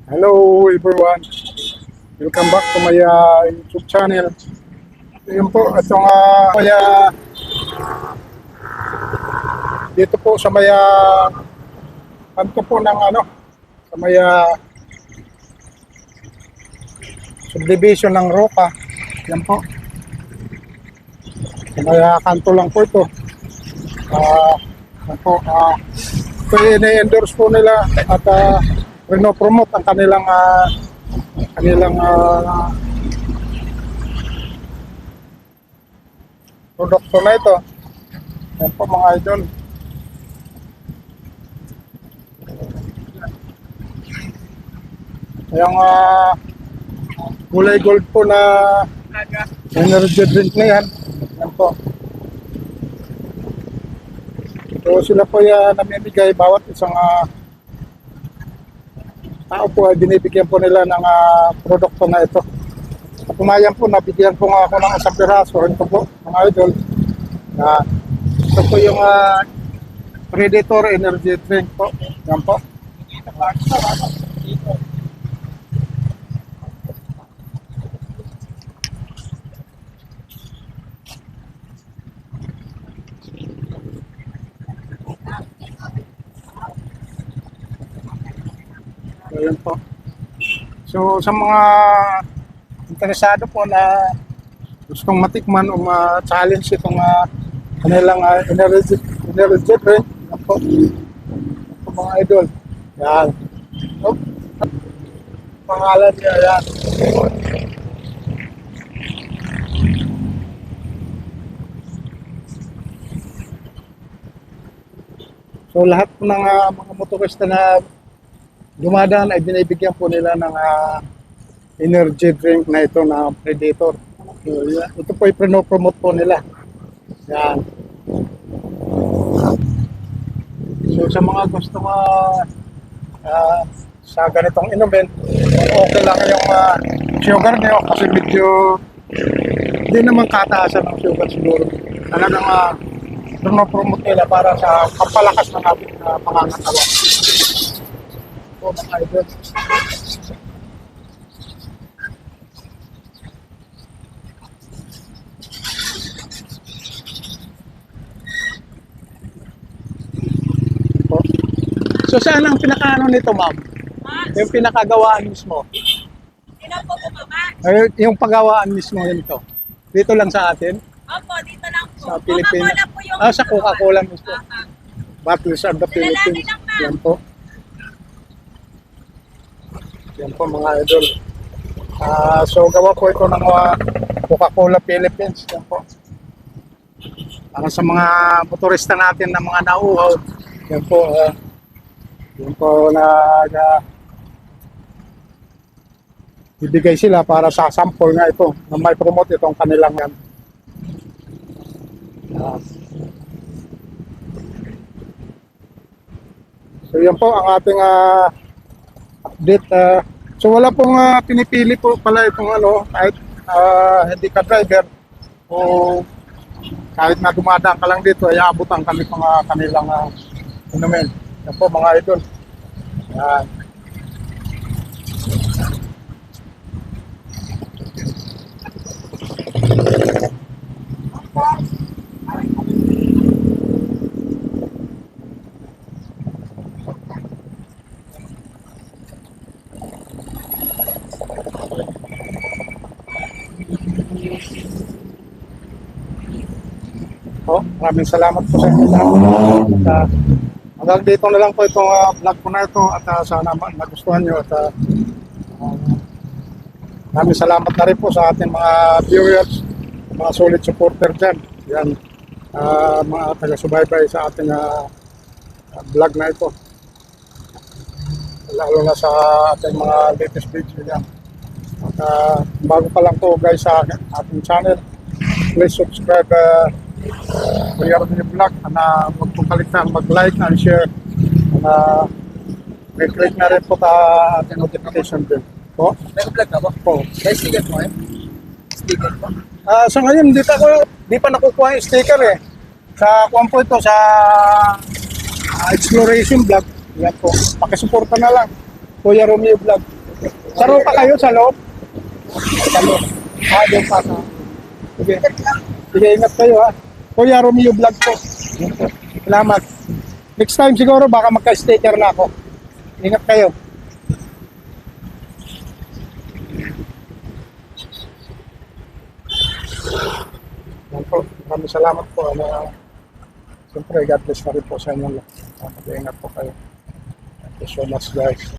Hello everyone, welcome back to my YouTube channel. Yun po, itong dito po sa may kanto po ng sa may subdivision ng Roca. Yan po. Sa may kanto lang po ito. Yan po, ito ini-endorse po nila at reno-promote ang kanilang produkto na ito. Yan po mga idol. Yung kulay gold po na energy drink na yan. Yan po. So sila po namimigay bawat isang tao po ay binibigyan po nila ng produkto na ito. At pumayan po, nabigyan po nga ako ng isang piraso. Ito po, mga idol. Ito po yung Predator Energy Drink po. Yan po. Ayan po. So sa mga interesado po na gustong matikman o ma-challenge itong kanilang energy drink, yan po. Ito mga idol. Yan. Oh. Pangalan niya yan. So lahat po ng mga motorista na dumadaan ay binibigyan po nila ng energy drink na ito na Predator. So, ito po i-promote po nila. Yan. So sa mga gusto sa ganitong inumin, okay lang yung sugar nyo kasi medyo hindi naman kataasan ng sugar siguro. Talagang promote nila para sa pampalakas ng ating pangangatawan. Po mga idol. So saan ang pinakaano nito, ma'am? Yung pinakagawaan mismo? Sino po bumaba? Ay, yung pagawaan mismo nito. Dito lang sa atin? Opo, dito lang po. Sa Pilipinas. Coca-Cola po yung Sa Coca-Cola mismo. Ah, Battles of the Philippines. lang, ma'am. Yan po. Yan po mga idol. So gawa po ito ng Coca-Cola Philippines. Yan po. Para sa mga motorista natin na mga nauhaw. Yan po. Yan po ibigay sila para sa sample nga ito na may promote itong kanilang yan. So yan po ang ating update. So wala pong pinipili po pala itong kahit hindi ka driver o kahit na dumadaan ka lang dito ay aabutan kami pang kanilang inumin. Yan po mga idol. Yan. Po, maraming salamat po sa inyo lahat. Hanggang dito na lang po itong vlog po na ito at sana nagustuhan nyo at maraming salamat na rin po sa ating mga viewers, mga solid supporter dyan. Yan, mga taga-subaybay sa ating vlog na ito. Lalo na sa ating mga latest video yan. At bago pa lang po guys sa ating channel, please subscribe Kuya Rodney Vlog na huwag pong kaligtaan mag-like and share click na rin po ating notification bell po. May vlog na ba? Po. May sticker mo eh? Sticker po? Sa ngayon di pa nakukuha yung sticker eh. Sa kuwan po ito sa exploration vlog. Yan po. Pakisuporta na lang. Kuya Romeo Vlog. Sa loob pa kayo, sa loob? Sa loob. Doon pa sa... Sige. Sige, ingat kayo ha. Kuya Romeo Vlog po. Yun po. Salamat. Next time siguro baka magka-sticker na ako. Ingat kayo. Yan po. Maraming salamat po. Siyempre, God bless na rin po sa inyo. Mag-ingat po kayo. Thank you so much guys.